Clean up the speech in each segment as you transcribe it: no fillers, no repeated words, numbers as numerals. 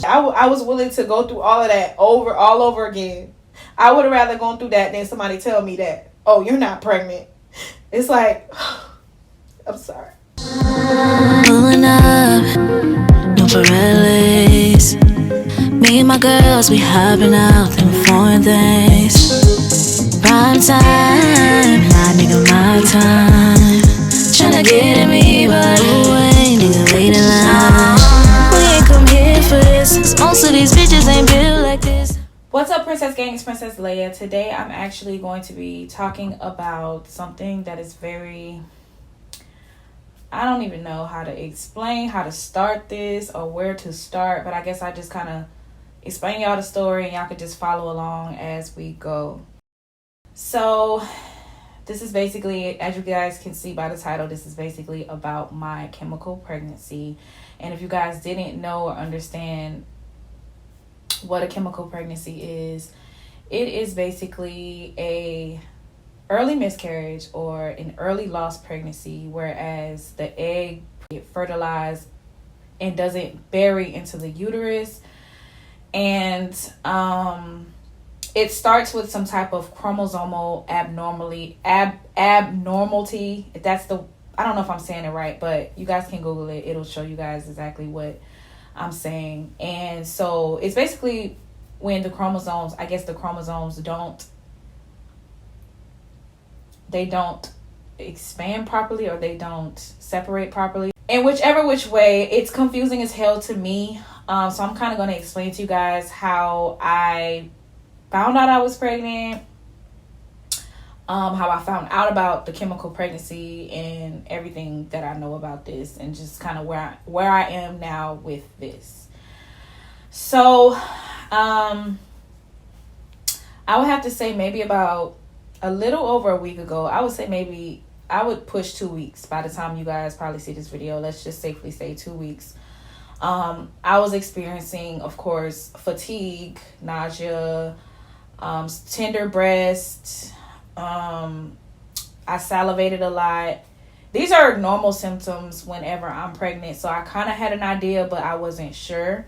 I was willing to go through all of that all over again. I would have rather gone through that than somebody tell me that, oh, you're not pregnant. It's like, I'm sorry. Pulling up, no Pirellis. Me and my girls, we hopping out in foreign things. Prime time, my nigga, my time. Tryna get at me, but who ain't nigga waiting line. We ain't come here for this, 'cause most of these bitches ain't built like this. What's up, Princess Gang? It's Princess Layah. Today I'm actually going to be talking about something that is very... I don't even know how to explain, how to start this or where to start, but I guess I just kind of explain y'all the story and y'all could just follow along as we go. So this is basically, as you guys can see by the title, this is basically about my chemical pregnancy. And if you guys didn't know or understand what a chemical pregnancy is, it is basically a early miscarriage or an early lost pregnancy, whereas the egg get fertilized and doesn't bury into the uterus. And it starts with some type of chromosomal abnormality. If that's the, I don't know if I'm saying it right, but you guys can Google it. It'll show you guys exactly what I'm saying. And so it's basically when the chromosomes, I guess the chromosomes don't expand properly, or they don't separate properly. And whichever which way, it's confusing as hell to me. So I'm kind of going to explain to you guys how I found out I was pregnant, how I found out about the chemical pregnancy and everything that I know about this, and just kind of where I am now with this. So I would have to say maybe about a little over a week ago. I would say maybe I would push 2 weeks by the time you guys probably see this video. Let's just safely say 2 weeks. I was experiencing, of course, fatigue, nausea, tender breast. I salivated a lot. These are normal symptoms whenever I'm pregnant. So I kind of had an idea, but I wasn't sure.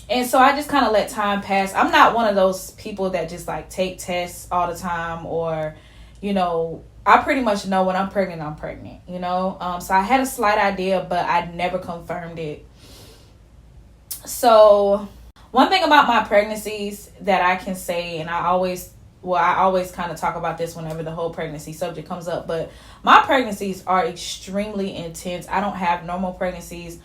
And so I just kind of let time pass. I'm not one of those people that just like take tests all the time, or, you know, I pretty much know when I'm pregnant, you know. So I had a slight idea, but I never confirmed it. So one thing about my pregnancies that I can say, and I always kind of talk about this whenever the whole pregnancy subject comes up, but my pregnancies are extremely intense. I don't have normal pregnancies.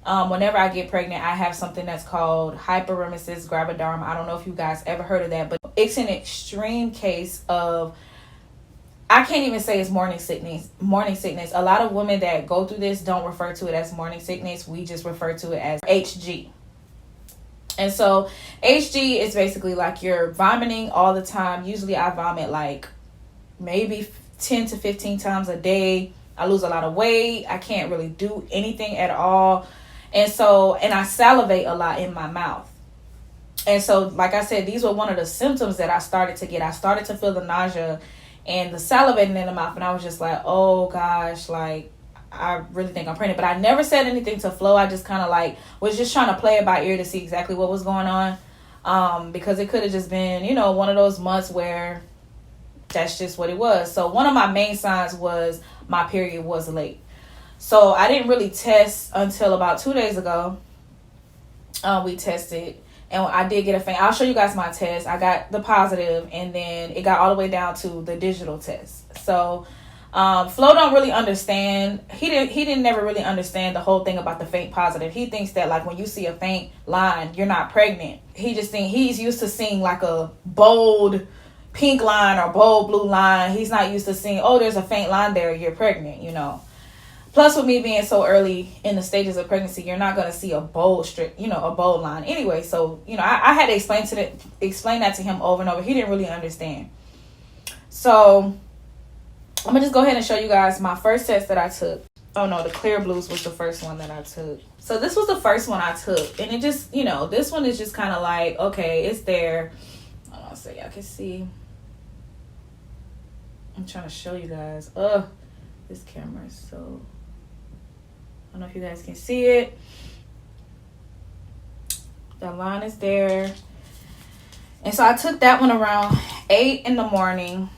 Whenever I get pregnant, I have something that's called hyperemesis gravidarum. I don't know if you guys ever heard of that, but it's an extreme case of, I can't even say it's morning sickness. A lot of women that go through this don't refer to it as morning sickness. We just refer to it as HG. And so HG is basically like you're vomiting all the time. Usually I vomit like maybe 10 to 15 times a day. I lose a lot of weight. I can't really do anything at all. And I salivate a lot in my mouth. And so, like I said, these were one of the symptoms that I started to get. I started to feel the nausea and the salivating in the mouth. And I was just like, oh gosh, like, I really think I'm pregnant. But I never said anything to Flo. I just kind of like was just trying to play it by ear to see exactly what was going on. Because it could have just been, you know, one of those months where that's just what it was. So one of my main signs was my period was late. So I didn't really test until about 2 days ago. We tested, and I did get a faint. I'll show you guys my test. I got the positive, and then it got all the way down to the digital test. So Flo don't really understand. He didn't never really understand the whole thing about the faint positive. He thinks that like when you see a faint line, you're not pregnant. He just think he's used to seeing like a bold pink line or bold blue line. He's not used to seeing, oh, there's a faint line there, you're pregnant, you know. Plus, with me being so early in the stages of pregnancy, you're not going to see a bold line anyway. So, you know, I had to explain that to him over and over. He didn't really understand. So I'm going to just go ahead and show you guys my first test that I took. Oh no, the clear blues was the first one that I took. So this was the first one I took. And it just, you know, this one is just kind of like, okay, it's there. Hold on, so y'all can see. I'm trying to show you guys. This camera is so... I don't know if you guys can see it. The line is there. And so I took that one around 8 in the morning.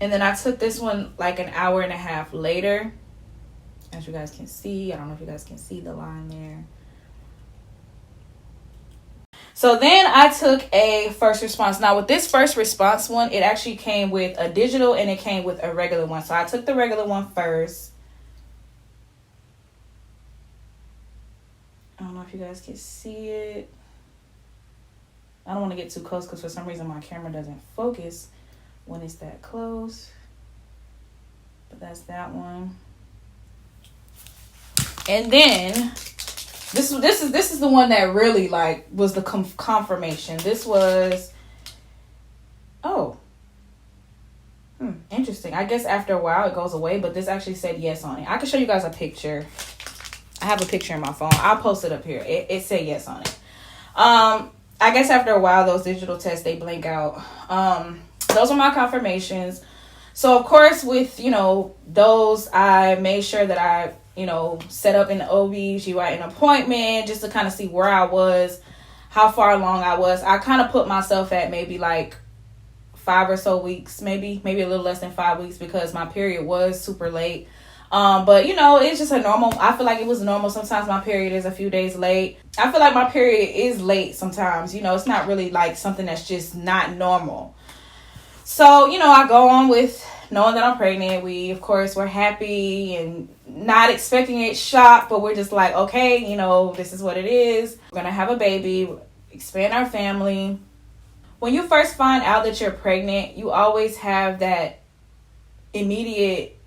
And then I took this one like an hour and a half later. As you guys can see. I don't know if you guys can see the line there. So then I took a first response. Now with this first response one, it actually came with a digital and it came with a regular one. So I took the regular one first. I don't know if you guys can see it. I don't want to get too close because for some reason my camera doesn't focus when it's that close. But that's that one. And then this is the one that really like was the confirmation. This was interesting. I guess after a while it goes away, but this actually said yes on it. I can show you guys a picture. I have a picture in my phone. I'll post it up here. It said yes on it. I guess after a while those digital tests they blink out. Those are my confirmations. So of course with those I made sure that I set up an OB/GYN appointment just to kind of see where I was, how far along I was. I kind of put myself at maybe like 5 or so weeks, maybe a little less than 5 weeks because my period was super late. But it's just a normal, I feel like it was normal. Sometimes my period is a few days late. I feel like my period is late sometimes, it's not really like something that's just not normal. So, I go on with knowing that I'm pregnant. We're happy and not expecting it, shocked, but we're just like, okay, this is what it is. We're going to have a baby, expand our family. When you first find out that you're pregnant, you always have that immediate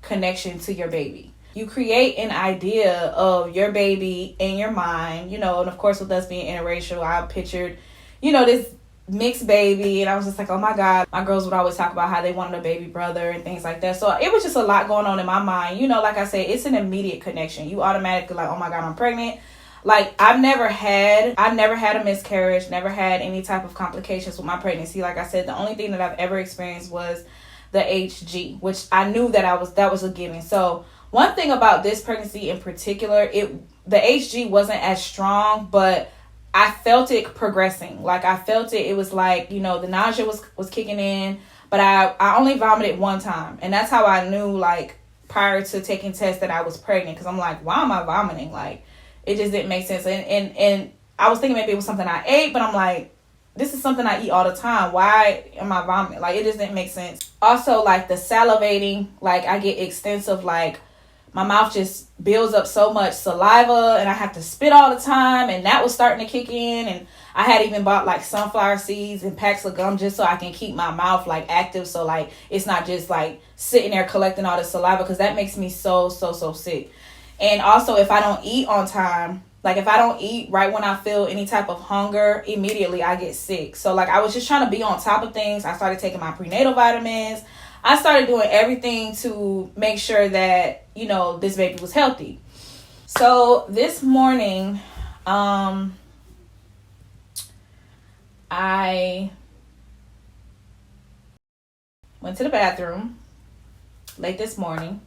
connection to your baby. You create an idea of your baby in your mind, and of course with us being interracial, I pictured, this mixed baby, and I was just like, oh my God. My girls would always talk about how they wanted a baby brother and things like that. So it was just a lot going on in my mind. Like I said, it's an immediate connection. You automatically like, oh my God, I'm pregnant. Like I've never had a miscarriage, never had any type of complications with my pregnancy. Like I said, the only thing that I've ever experienced was the HG, which I knew that was a given. So one thing about this pregnancy in particular, the HG wasn't as strong, but I felt it progressing. Like I felt it was like, the nausea was kicking in, but I only vomited one time. And that's how I knew like prior to taking tests that I was pregnant. Cause I'm like, why am I vomiting? Like it just didn't make sense. And I was thinking maybe it was something I ate, but I'm like, this is something I eat all the time. Why am I vomiting? Like it just didn't make sense. Also like the salivating, like I get extensive, like my mouth just builds up so much saliva and I have to spit all the time, and that was starting to kick in. And I had even bought like sunflower seeds and packs of gum just so I can keep my mouth like active, so like it's not just like sitting there collecting all the saliva, because that makes me so sick. And also if I don't eat on time, like if I don't eat right when I feel any type of hunger, immediately I get sick. So like I was just trying to be on top of things. I started taking my prenatal vitamins. I started doing everything to make sure that, this baby was healthy. So this morning, I went to the bathroom late this morning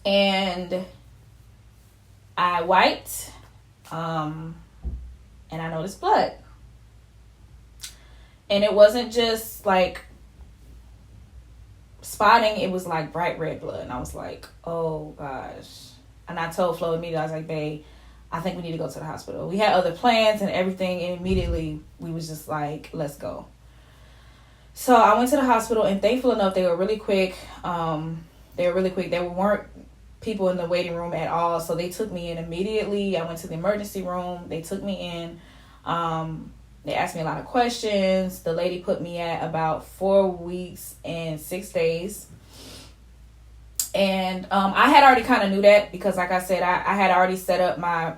and I wiped, and I noticed blood. And it wasn't just like spotting, it was like bright red blood. And I was like, oh gosh. And I told Flo immediately, I was like, babe, I think we need to go to the hospital. We had other plans and everything, and immediately we was just like, let's go. So I went to the hospital, and thankful enough, they were really quick. There weren't people in the waiting room at all, so they took me in immediately. I went to the emergency room. They took me in. They asked me a lot of questions. The lady put me at about 4 weeks and 6 days. And I had already kind of knew that because, like I said, I had already set up my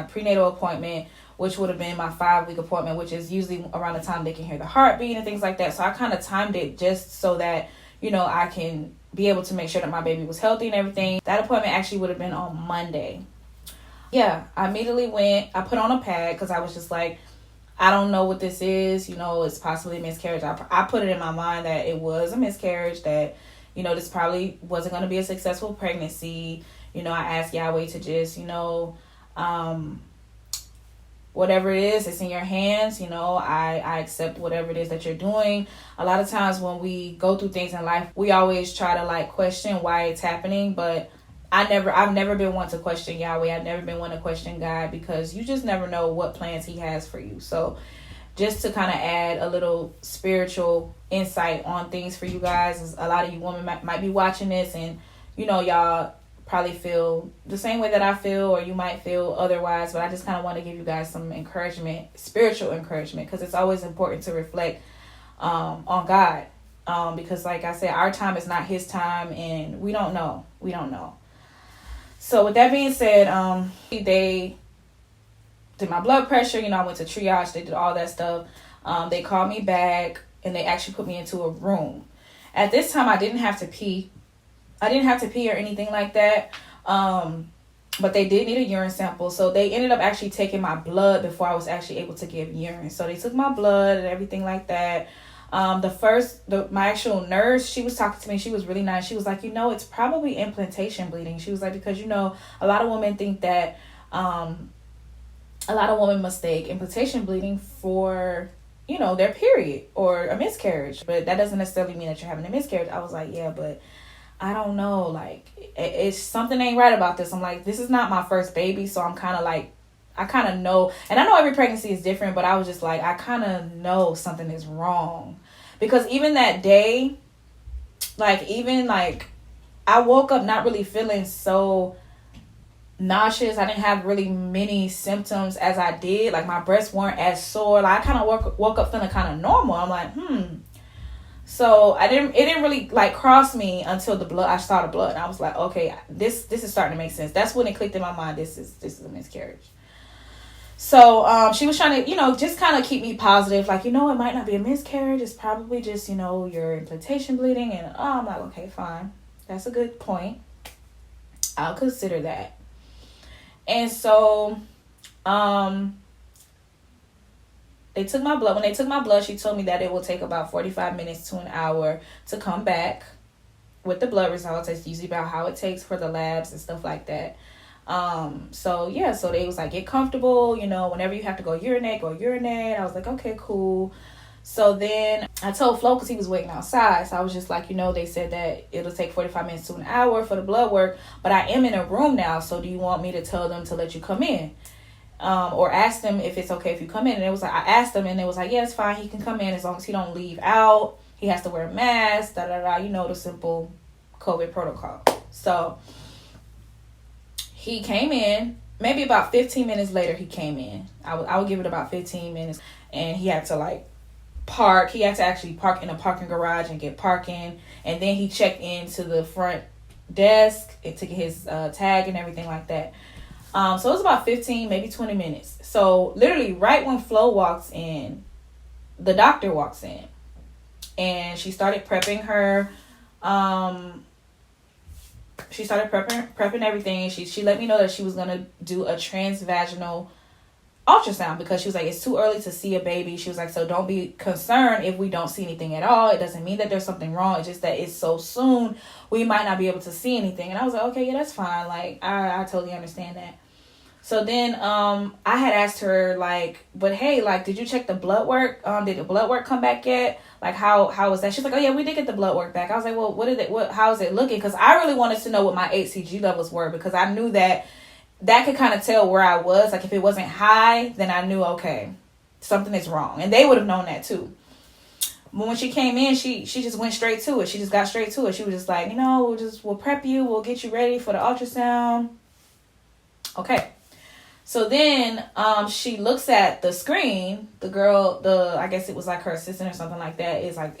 prenatal appointment, which would have been my 5-week appointment, which is usually around the time they can hear the heartbeat and things like that. So I kind of timed it just so that, I can be able to make sure that my baby was healthy and everything. That appointment actually would have been on Monday. Yeah, I immediately went. I put on a pad because I was just like, I don't know what this is. It's possibly a miscarriage. I put it in my mind that it was a miscarriage, that, this probably wasn't going to be a successful pregnancy. I asked Yahweh to just, Whatever it is, it's in your hands. You know, I accept whatever it is that you're doing. A lot of times when we go through things in life, we always try to like question why it's happening, but I've never been one to question Yahweh. I've never been one to question God, because you just never know what plans he has for you. So just to kind of add a little spiritual insight on things for you guys, a lot of you women might be watching this, and you know, y'all probably feel the same way that I feel, or you might feel otherwise, but I just kind of want to give you guys some encouragement, spiritual encouragement, because it's always important to reflect on God, because like I said, our time is not his time, and we don't know. So with that being said, they did my blood pressure. You know, I went to triage, they did all that stuff. They called me back, and they actually put me into a room. At this time, I didn't have to pee or anything like that. But they did need a urine sample. So they ended up actually taking my blood before I was actually able to give urine. So they took my blood and everything like that. My actual nurse, she was talking to me. She was really nice. She was like, you know, it's probably implantation bleeding. She was like, because, you know, a lot of women think that, a lot of women mistake implantation bleeding for, you know, their period or a miscarriage. But that doesn't necessarily mean that you're having a miscarriage. I was like, yeah, but I don't know, like, it's something ain't right about this. I'm like, this is not my first baby, so I'm kind of like, I kind of know, and I know every pregnancy is different, but I was just like, I kind of know something is wrong. Because even that day, I woke up not really feeling so nauseous. I didn't have really many symptoms as I did. Like, my breasts weren't as sore. Like, I kind of woke up feeling kind of normal. I'm like, So it didn't really like cross me until I saw the blood, and I was like, okay, this is starting to make sense. That's when it clicked in my mind. This is a miscarriage. So she was trying to, you know, just kind of keep me positive, like, you know, it might not be a miscarriage. It's probably just, you know, your implantation bleeding. And I'm like, okay, fine, that's a good point. I'll consider that. And so they took my blood. When they took my blood, she told me that it will take about 45 minutes to an hour to come back with the blood results. It's usually about how it takes for the labs and stuff like that. So they was like, get comfortable, you know, whenever you have to go urinate. I was like, okay, cool. So then I told Flo, because he was waiting outside. So I was just like, you know, they said that it'll take 45 minutes to an hour for the blood work, but I am in a room now. So do you want me to tell them to let you come in? Or ask them if it's okay if you come in. And it was like, I asked them, and it was like, yeah, it's fine. He can come in as long as he don't leave out. He has to wear a mask, you know, the simple COVID protocol. So he came in, maybe about 15 minutes later, he came in. I would give it about 15 minutes, and he had to like park. He had to actually park in a parking garage and get parking. And then he checked into the front desk and took his tag and everything like that. So it was about 15, maybe 20 minutes. So literally right when Flo walks in, the doctor walks in, and she started prepping her. She started prepping everything. She let me know that she was going to do a transvaginal ultrasound, because she was like, it's too early to see a baby. She was like, so don't be concerned if we don't see anything at all. It doesn't mean that there's something wrong. It's just that it's so soon, we might not be able to see anything. And I was like, okay, yeah, that's fine. Like, I totally understand that. So then I had asked her, like, but hey, like, did you check the blood work? Did the blood work come back yet? Like, how was that? She's like, oh yeah, we did get the blood work back. I was like, well, how is it looking? Because I really wanted to know what my HCG levels were, because I knew that could kind of tell where I was. Like, if it wasn't high, then I knew, okay, something is wrong. And they would have known that too. But when she came in, she just went straight to it. She just got straight to it. She was just like, you know, we'll prep you. We'll get you ready for the ultrasound. Okay. So then she looks at the screen. The girl, I guess it was like her assistant or something like that, is like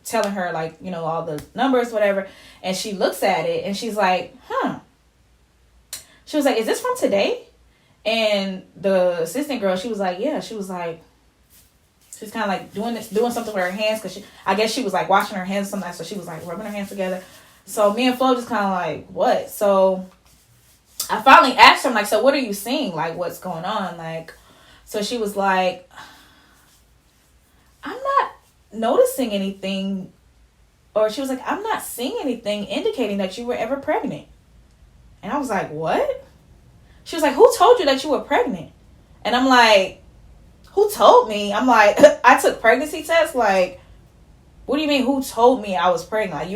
telling her, like, you know, all the numbers, whatever. And she looks at it and she's like, She was like, is this from today? And the assistant girl, she was like, yeah. She was like, she's kind of like doing something with her hands, because I guess she was like washing her hands or something. So she was like rubbing her hands together. So me and Flo just kind of like, what? So I finally asked her, I'm like, so what are you seeing? Like, what's going on? Like, so she was like, I'm not noticing anything. Or she was like, I'm not seeing anything indicating that you were ever pregnant. And I was like, what? She was like, who told you that you were pregnant? And I'm like, who told me? I'm like, I took pregnancy tests. Like, what do you mean? Who told me I was pregnant?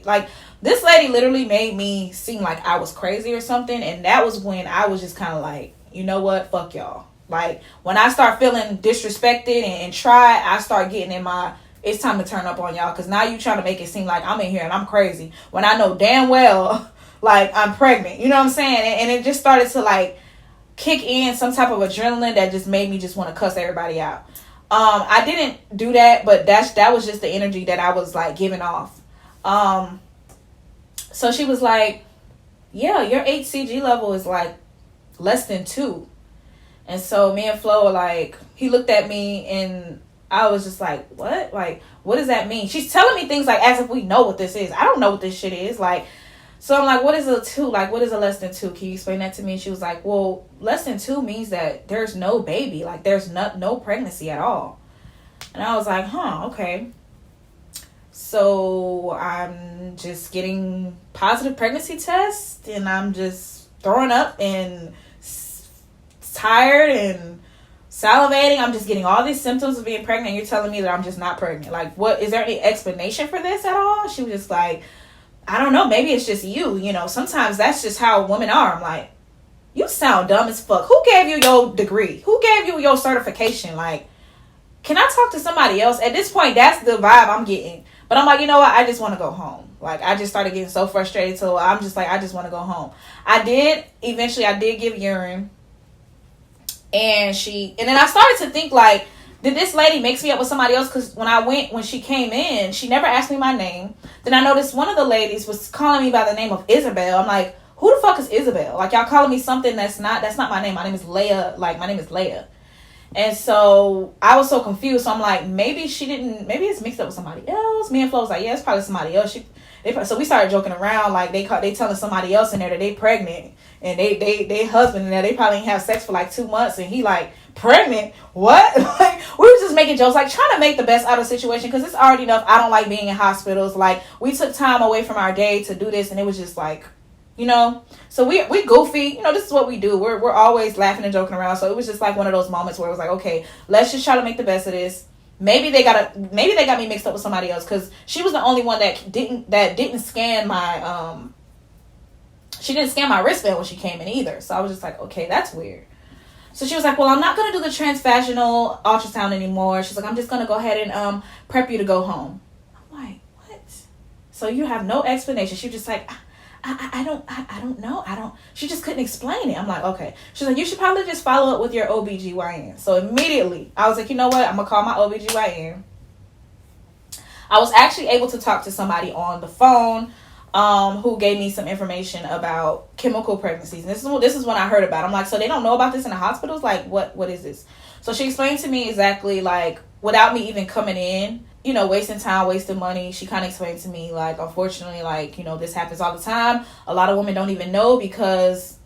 Like this lady literally made me seem like I was crazy or something. And that was when I was just kind of like, you know what? Fuck y'all. Like when I start feeling disrespected and tried, I start getting in my, it's time to turn up on y'all. Cause now you trying to make it seem like I'm in here and I'm crazy when I know damn well, like I'm pregnant. You know what I'm saying? And it just started to like kick in some type of adrenaline that just made me just want to cuss everybody out. I didn't do that, but that was just the energy that I was like giving off. So she was like, yeah, your HCG level is like less than 2. And so me and Flo were like, he looked at me and I was just like, what? Like, what does that mean? She's telling me things like as if we know what this is. I don't know what this shit is. Like, so I'm like, what is a 2? Like, what is a less than 2? Can you explain that to me? She was like, well, less than 2 means that there's no baby. Like, there's no pregnancy at all. And I was like, huh, okay. So I'm just getting positive pregnancy tests and I'm just throwing up and tired and salivating. I'm just getting all these symptoms of being pregnant. And you're telling me that I'm just not pregnant. Like, what? Is there any explanation for this at all? She was just like, I don't know, maybe it's just you, you know, sometimes that's just how women are. I'm like, you sound dumb as fuck. Who gave you your degree? Who gave you your certification? Like, can I talk to somebody else? At this point, that's the vibe I'm getting. But I'm like, you know what? I just want to go home. Like, I just started getting so frustrated. So I'm just like, I just want to go home. Eventually I did give urine. And then I started to think like, did this lady mix me up with somebody else? Because when she came in, she never asked me my name. Then I noticed one of the ladies was calling me by the name of Isabel. I'm like, who the fuck is Isabel? Like, y'all calling me something that's not my name. My name is Layah. Like, my name is Layah. And so I was so confused. So I'm like, maybe it's mixed up with somebody else. Me and Flo was like, yeah, it's probably somebody else. So we started joking around. Like, they telling somebody else in there that they pregnant. And they husband in there, they probably ain't have sex for like 2 months. And he like, pregnant? What? Like, we were just making jokes, like trying to make the best out of the situation. Because it's already enough. I don't like being in hospitals. Like, we took time away from our day to do this. And it was just like, you know, so we goofy, you know, this is what we do. We're always laughing and joking around. So it was just like one of those moments where it was like, okay, let's just try to make the best of this. Maybe they got me mixed up with somebody else, because she was the only one that didn't scan my she didn't scan my wristband when she came in either. So I was just like, okay, that's weird. So she was like, well, I'm not going to do the transvaginal ultrasound anymore. She's like, I'm just going to go ahead and prep you to go home. I'm like, what? So you have no explanation. She was just like, I don't know. She just couldn't explain it. I'm like, okay. She's like, you should probably just follow up with your OBGYN. So immediately I was like, you know what? I'm going to call my OBGYN. I was actually able to talk to somebody on the phone who gave me some information about chemical pregnancies. And this is when I heard about it. I'm like, so they don't know about this in the hospitals? Like, what is this? So she explained to me exactly, like, without me even coming in, you know, wasting time, wasting money. She kind of explained to me, like, unfortunately, like, you know, this happens all the time. A lot of women don't even know, because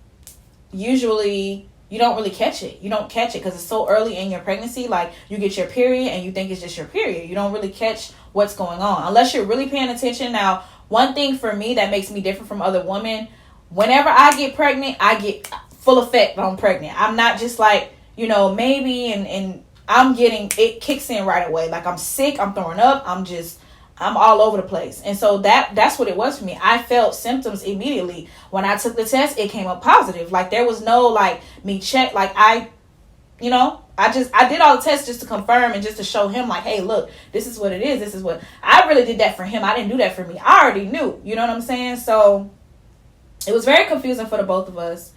usually you don't really catch it. You don't catch it because it's so early in your pregnancy. Like, you get your period and you think it's just your period. You don't really catch what's going on unless you're really paying attention. Now, one thing for me that makes me different from other women, whenever I get pregnant, I get full effect that I'm pregnant. I'm not just like, you know, maybe and I'm getting, it kicks in right away. Like, I'm sick, I'm throwing up, I'm all over the place. And so that's what it was for me. I felt symptoms immediately. When I took the test, it came up positive. Like, there was no, like, me check, like, I did all the tests just to confirm and just to show him, like, hey, look, this is what it is. This is what, I really did that for him. I didn't do that for me. I already knew, you know what I'm saying? So it was very confusing for the both of us.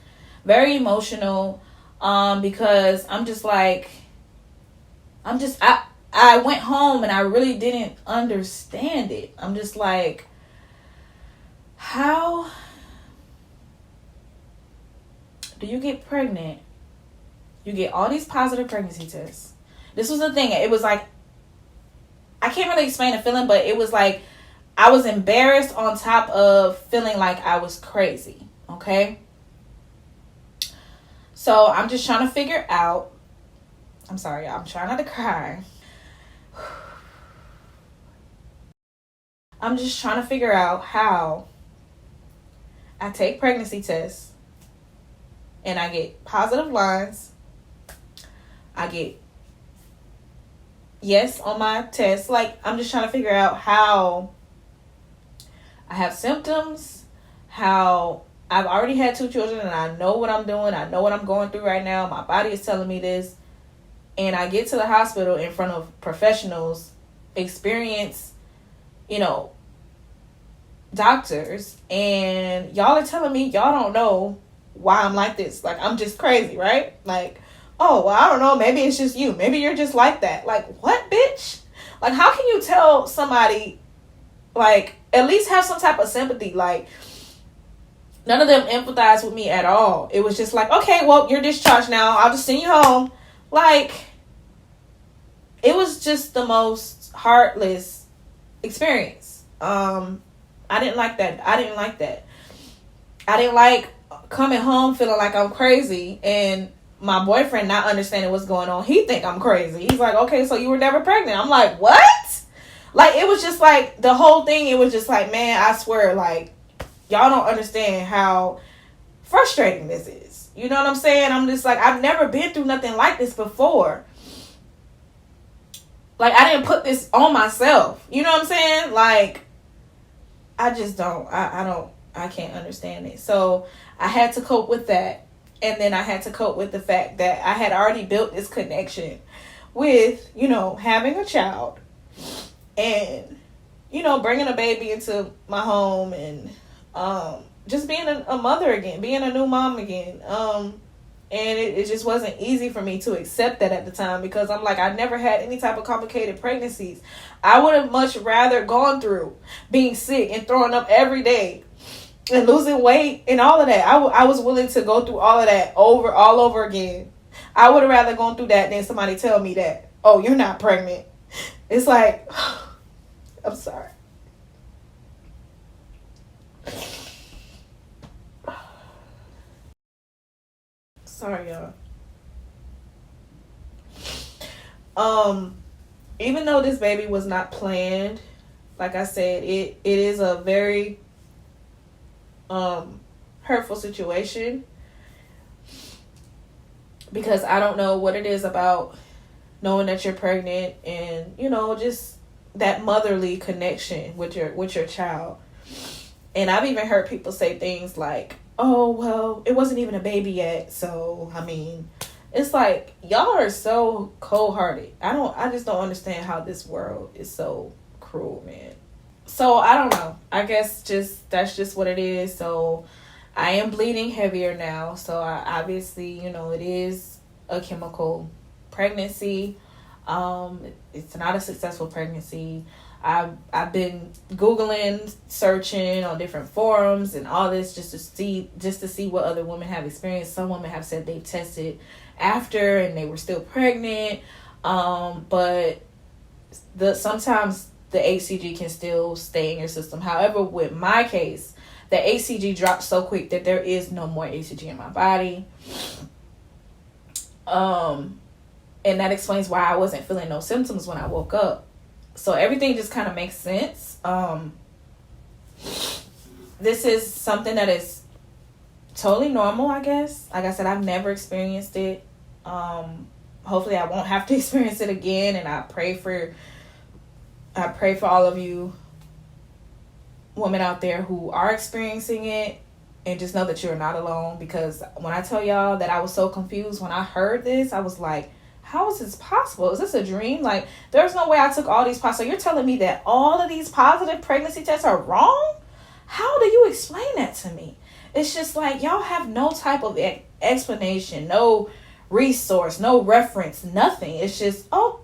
Very emotional. Because I'm just like, I went home and I really didn't understand it. I'm just like, how do you get pregnant? You get all these positive pregnancy tests. This was the thing. It was like, I can't really explain the feeling, but it was like I was embarrassed on top of feeling like I was crazy. Okay? So I'm just trying to figure out. I'm sorry, I'm trying not to cry. I'm just trying to figure out how I take pregnancy tests and I get positive lines. I get yes on my test. Like, I'm just trying to figure out how I have symptoms, how I've already had 2 children and I know what I'm doing. I know what I'm going through right now. My body is telling me this. And I get to the hospital in front of professionals, experienced, doctors, and y'all are telling me y'all don't know why I'm like this. Like, I'm just crazy, right? Like, oh, well, I don't know. Maybe it's just you. Maybe you're just like that. Like, what, bitch? Like, how can you tell somebody, like, at least have some type of sympathy? Like, none of them empathize with me at all. It was just like, okay, well, you're discharged now. I'll just send you home. Like, it was just the most heartless experience. I didn't like that. I didn't like coming home feeling like I'm crazy and my boyfriend not understanding what's going on. He think I'm crazy. He's like, okay, so you were never pregnant. I'm like, what? Like, it was just like the whole thing. It was just like, man, I swear, like, y'all don't understand how frustrating this is. You know what I'm saying? I'm just like, I've never been through nothing like this before. Like, I didn't put this on myself. You know what I'm saying? Like, I just don't. I can't understand it. So I had to cope with that. And then I had to cope with the fact that I had already built this connection with, having a child and, bringing a baby into my home and just being a mother again, being a new mom again. And it just wasn't easy for me to accept that at the time because I'm like, I never had any type of complicated pregnancies. I would have much rather gone through being sick and throwing up every day and losing weight and all of that. I was willing to go through all of that all over again. I would have rather gone through that than somebody tell me that, oh, you're not pregnant. It's like, I'm sorry. Sorry, y'all. Even though this baby was not planned, like I said, it is a very hurtful situation because I don't know what it is about knowing that you're pregnant and just that motherly connection with your child. And I've even heard people say things like, oh, well, it wasn't even a baby yet. So, I mean, it's like, y'all are so cold-hearted. I just don't understand how this world is so cruel, man. So, I don't know. I guess that's just what it is. So, I am bleeding heavier now. So, obviously, it is a chemical pregnancy. It's not a successful pregnancy. I've been Googling, searching on different forums and all this just to see what other women have experienced. Some women have said they've tested after and they were still pregnant. But sometimes the HCG can still stay in your system. However, with my case, the HCG dropped so quick that there is no more HCG in my body. And that explains why I wasn't feeling no symptoms when I woke up. So everything just kind of makes sense. This is something that is totally normal, I guess. Like I said, I've never experienced it. Hopefully I won't have to experience it again. And I pray for all of you women out there who are experiencing it. And just know that you're not alone. Because when I tell y'all that I was so confused when I heard this, I was like, how is this possible? Is this a dream? Like, there's no way I took all these So you're telling me that all of these positive pregnancy tests are wrong? How do you explain that to me? It's just like, y'all have no type of explanation, no resource, no reference, nothing. It's just, oh,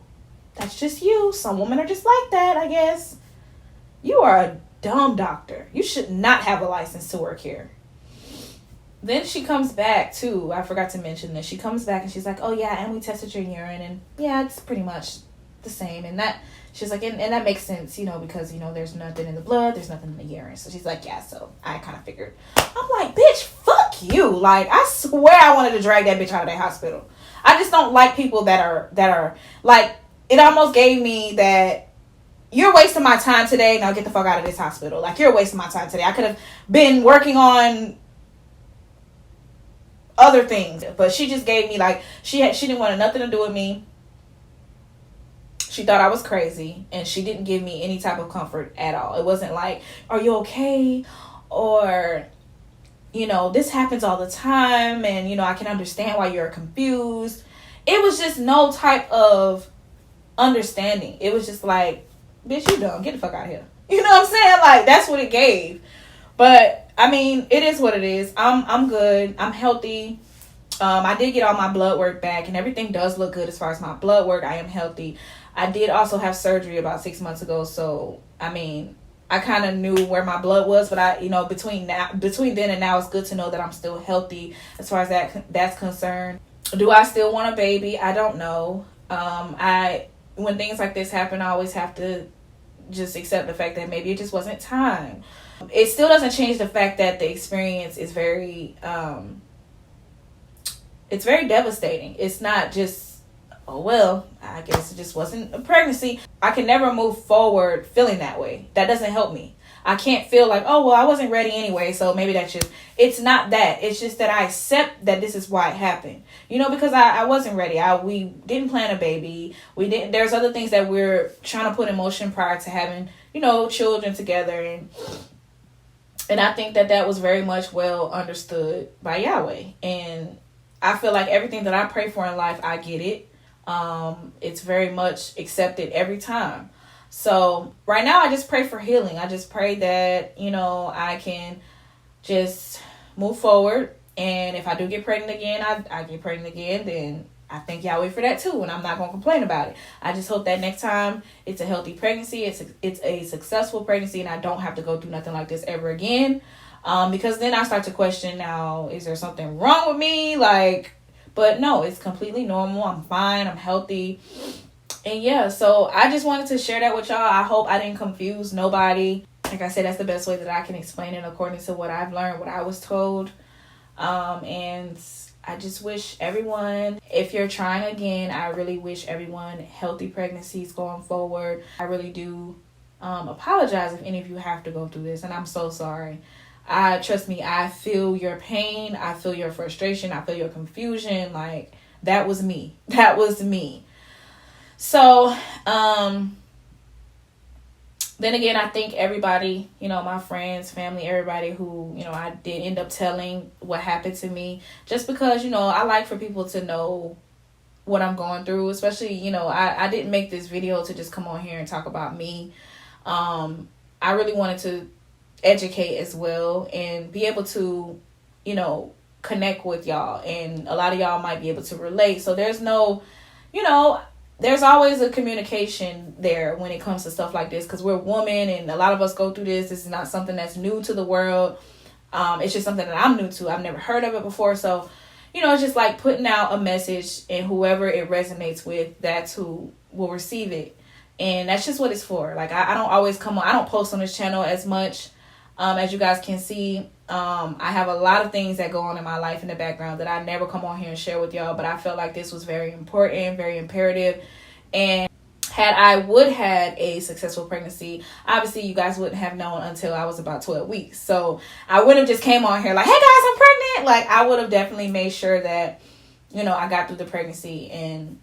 that's just you. Some women are just like that, I guess. You are a dumb doctor. You should not have a license to work here. Then she comes back too. I forgot to mention this. She comes back and she's like, oh yeah, and we tested your urine and yeah, it's pretty much the same. And that she's like, and that makes sense, because there's nothing in the blood, there's nothing in the urine. So she's like, yeah, so I kind of figured. I'm like, bitch, fuck you. Like, I swear I wanted to drag that bitch out of that hospital. I just don't like people that are like, it almost gave me that you're wasting my time today. Now get the fuck out of this hospital. Like, you're wasting my time today. I could have been working on other things. But she just gave me like, she didn't want nothing to do with me. She thought I was crazy, and she didn't give me any type of comfort at all. It wasn't like, are you okay? Or, you know, this happens all the time, and, you know, I can understand why you're confused. It was just no type of understanding. It was just like, bitch, you dumb. Get the fuck out of here. You know what I'm saying? Like, that's what it gave. But, I mean, it is what it is. I'm good. I'm healthy. I did get all my blood work back, and everything does look good as far as my blood work. I am healthy. I did also have surgery about 6 months ago, so I mean, I kind of knew where my blood was, but I, you know, between then and now, it's good to know that I'm still healthy as far as that's concerned. Do I still want a baby? I don't know. When things like this happen, I always have to just accept the fact that maybe it just wasn't time. It still doesn't change the fact that the experience is very, it's very devastating. It's not just, oh, well, I guess it just wasn't a pregnancy. I can never move forward feeling that way. That doesn't help me. I can't feel like, oh, well, I wasn't ready anyway, so maybe that's just, it's not that. It's just that I accept that this is why it happened. You know, because I wasn't ready. We didn't plan a baby. There's other things that we're trying to put in motion prior to having, you know, children together. And I think that was very much well understood by Yahweh. And I feel like everything that I pray for in life, I get it. It's very much accepted every time. So right now I just pray for healing. I just pray that, you know, I can just move forward. And if I do get pregnant again, I get pregnant again, then I thank Yahweh for that too. And I'm not going to complain about it. I just hope that next time it's a healthy pregnancy. It's a successful pregnancy, and I don't have to go through nothing like this ever again. Because then I start to question, now, is there something wrong with me? Like, but no, it's completely normal. I'm fine. I'm healthy. And yeah, so I just wanted to share that with y'all. I hope I didn't confuse nobody. Like I said, that's the best way that I can explain it according to what I've learned, what I was told. And I just wish everyone, if you're trying again, I really wish everyone healthy pregnancies going forward. I really do apologize if any of you have to go through this, and I'm so sorry. Trust me, I feel your pain. I feel your frustration. I feel your confusion. Like, that was me. That was me. So, then again, I think everybody, you know, my friends, family, everybody who, you know, I did end up telling what happened to me, just because, you know, I like for people to know what I'm going through, especially, you know, I didn't make this video to just come on here and talk about me. I really wanted to educate as well and be able to, you know, connect with y'all, and a lot of y'all might be able to relate. So there's no, you know, there's always a communication there when it comes to stuff like this, because we're women and a lot of us go through this. This is not something that's new to the world. It's just something that I'm new to. I've never heard of it before. So, you know, it's just like putting out a message, and whoever it resonates with, that's who will receive it. And that's just what it's for. Like, I don't always come on. I don't post on this channel as much. As you guys can see, I have a lot of things that go on in my life in the background that I never come on here and share with y'all. But I felt like this was very important, very imperative. And had I would had a successful pregnancy, obviously you guys wouldn't have known until I was about 12 weeks. So I wouldn't have just came on here like, hey guys, I'm pregnant. Like, I would have definitely made sure that, you know, I got through the pregnancy and,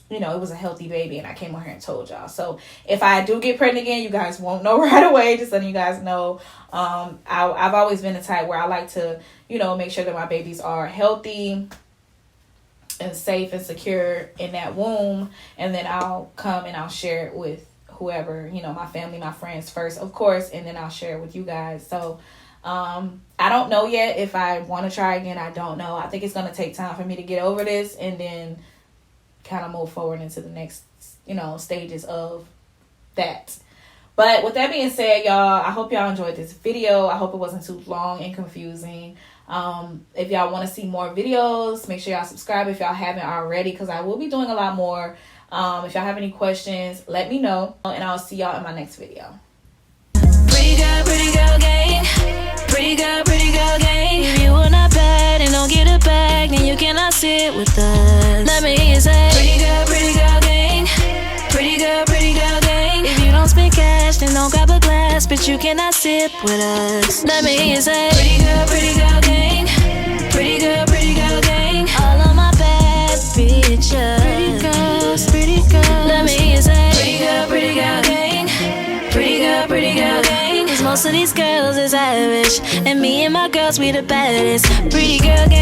you know, it was a healthy baby, and I came on here and told y'all. So if I do get pregnant again, you guys won't know right away. Just letting you guys know. I've always been the type where I like to, you know, make sure that my babies are healthy and safe and secure in that womb. And then I'll come and I'll share it with whoever, you know, my family, my friends first, of course. And then I'll share it with you guys. So I don't know yet if I want to try again. I don't know. I think it's going to take time for me to get over this, and then kind of move forward into the next, you know, stages of that. But with that being said, y'all, I hope y'all enjoyed this video. I hope it wasn't too long and confusing. If y'all want to see more videos, make sure y'all subscribe if y'all haven't already, because I will be doing a lot more. If y'all have any questions, let me know, and I'll see y'all in my next video. Pretty girl gang. Pretty girl gang. If you are not bad and don't get it back, then you cannot sit with us. Let me hear you say, pretty girl gang. Pretty girl gang. If you don't spend cash, then don't grab a glass, but you cannot sip with us. Let me hear you say, pretty girl gang. Pretty girl gang. All of my bad bitches. Pretty girls. Let me hear you say, pretty girl gang. Pretty girl gang. 'Cause most of these girls is average, and me and my girls, we the baddest. Pretty girl gang.